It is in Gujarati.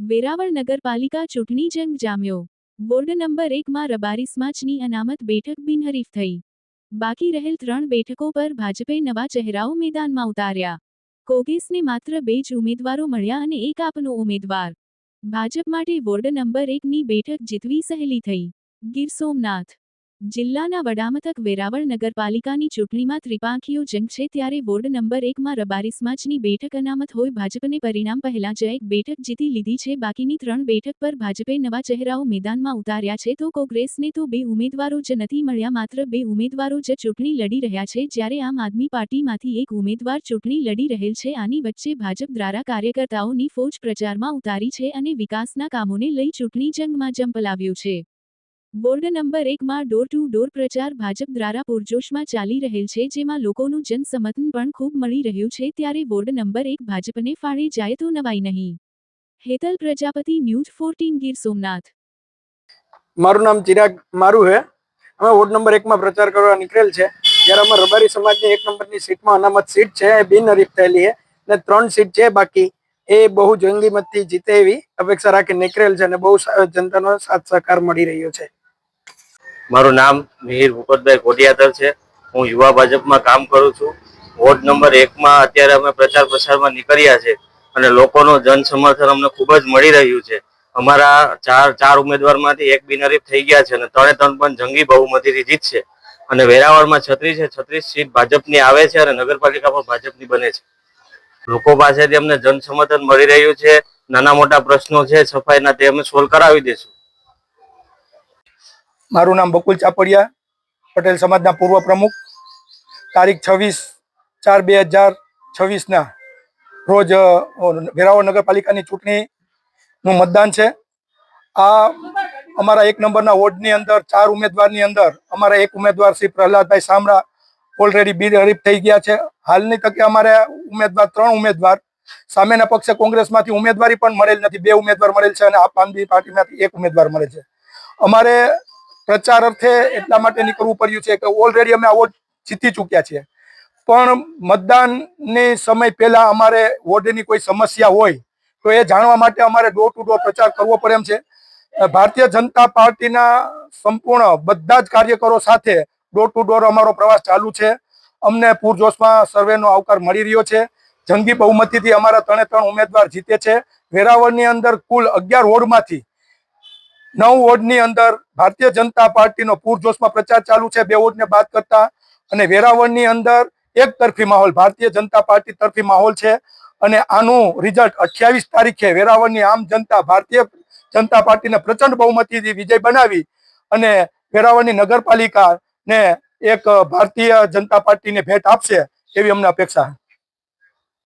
વેરાવળ નગરપાલિકા ચૂંટણી જંગ જામ્યો. વોર્ડ નંબર 1માં રબારી સમાજની અનામત બેઠક બિનહરીફ થઈ. બાકી રહેલ 3 બેઠકો પર ભાજપે નવા ચહેરાઓ મેદાનમાં ઉતાર્યા. કોંગ્રેસને માત્ર 2 જ ઉમેદવારો મળ્યા અને એક આપનો ઉમેદવાર. ભાજપ માટે વોર્ડ નંબર 1ની બેઠક જીતવી સહેલી થઈ. ગીર સોમનાથ જિલ્લાના વડામથક વેરાવળ નગરપાલિકાની ચૂંટણીમાં ત્રિપાંખીયો જંગ છે, ત્યારે વોર્ડ નંબર 1માં રબારી સમાજની બેઠક અનામત હોય ભાજપને પરિણામ પહેલા જ એક બેઠક જીતી લીધી છે. બાકીની 3 બેઠક પર ભાજપે નવા ચહેરાઓ મેદાનમાં ઉતાર્યા છે, તો કોંગ્રેસને તો 2 ઉમેદવારો જ નથી મળ્યા. માત્ર 2 ઉમેદવારો જ ચૂંટણી લડી રહ્યા છે, જ્યારે આમ આદમી પાર્ટીમાંથી એક ઉમેદવાર ચૂંટણી લડી રહેલ છે. આની વચ્ચે ભાજપ દ્વારા કાર્યકર્તાઓની ફોજ પ્રચારમાં ઉતારી છે અને વિકાસના કામોને લઈ ચૂંટણી જંગમાં ઝંપલાવ્યું છે. વોર્ડ નંબર 1માં ડોર ટુ ડોર પ્રચાર ભાજપ દ્વારા પૂરજોશમાં ચાલી રહેલ છે, જેમાં લોકોનું જનસમર્થન પણ ખૂબ મળી રહ્યું છે. ત્યારે વોર્ડ નંબર 1 ભાજપને ફાળે જાય તો નવાઈ નહીં. હેતલ પ્રજાપતિ, ન્યૂઝ 14 ગીર સોમનાથ. મારું નામ ચિરાગ મારું है। અમે વોર્ડ નંબર 1માં પ્રચાર કરવા નીકળેલ છે, જ્યારે અમે રબારી સમાજની 1 નંબરની સીટમાં અનામત સીટ છે, એ બિનહરીફ થયેલી છે અને 3 સીટ છે બાકી, એ બહુ જંગી મતથી જીતે એવી અપેક્ષા રાખી નીકળેલ છે અને બહુ જનતાનો સાથ સહકાર મળી રહ્યો છે। મારું નામ મિહિર ભૂપતભાઈ કોડિયાદર છે। હું યુવા ભાજપમાં કામ કરું છું। વોર્ડ નંબર 1માં અત્યારે અમે પ્રચાર પ્રસારમાં નીકળ્યા છે અને લોકોનું જન સમર્થન અમને ખૂબ જ મળી રહ્યું છે। અમારા ચાર ઉમેદવારમાંથી એક બિનહરીફ થઈ ગયા છે અને 3 પણ જંગી બહુમતીથી જીતશે અને વેરાવળમાં 36 સીટ ભાજપની આવે છે અને નગરપાલિકા પણ ભાજપની બને છે। લોકો પાસેથી અમને જન સમર્થન મળી રહ્યું છે। નાના મોટા પ્રશ્નો છે સફાઈના, તે અમે સોલ્વ કરાવી દઈશું। મારું નામ બકુલ ચાપડિયા, પટેલ સમાજના પૂર્વ પ્રમુખ। તારીખ 26/4/2026ના રોજ વેરાવળ નગરપાલિકાની ચૂંટણીનું મતદાન છે। આ અમારા 1 નંબરના વોર્ડની અંદર 4 ઉમેદવારની અંદર અમારા એક ઉમેદવાર શ્રી પ્રહલાદભાઈ સામરા ઓલરેડી બિનહરીફ થઈ ગયા છે। હાલની તકે અમારે ઉમેદવાર 3 ઉમેદવાર, સામેના પક્ષે કોંગ્રેસમાંથી ઉમેદવારી પણ મળેલ નથી, 2 ઉમેદવાર મળેલ છે અને આપ આદમી પાર્ટીમાંથી 1 ઉમેદવાર મળે છે। અમારે પ્રચાર અર્થે એટલા માટે નીકળવું પડ્યું છે કે ઓલરેડી અમે આ વોર્ડ જીતી ચૂક્યા છીએ, પણ મતદાનની સમય પહેલા અમારે વોર્ડની કોઈ સમસ્યા હોય તો એ જાણવા માટે અમારે ડોર ટુ ડોર પ્રચાર કરવો પડે એમ છે। ભારતીય જનતા પાર્ટીના સંપૂર્ણ બધા જ કાર્યકરો સાથે ડોર ટુ ડોર અમારો પ્રવાસ ચાલુ છે। અમને પૂરજોશમાં સર્વેનો આવકાર મળી રહ્યો છે। જંગી બહુમતીથી અમારા 3 ઉમેદવાર જીતે છે। વેરાવળની અંદર કુલ 11 વોર્ડમાંથી 9 વોર્ડની અંદર ભારતીય જનતા પાર્ટીનો પૂરજોશમાં પ્રચાર ચાલુ છે, 2 વોર્ડને બાદ કરતા, અને વેરાવળની અંદર એક તરફી માહોલ, ભારતીય જનતા પાર્ટી તરફી માહોલ છે અને આનું રિઝલ્ટ 28 તારીખે વેરાવળની આમ જનતા ભારતીય જનતા પાર્ટીને પ્રચંડ બહુમતીથી વિજય બનાવી અને વેરાવળની નગરપાલિકાને એક ભારતીય જનતા પાર્ટીને ભેટ આપશે એવી અમને અપેક્ષા।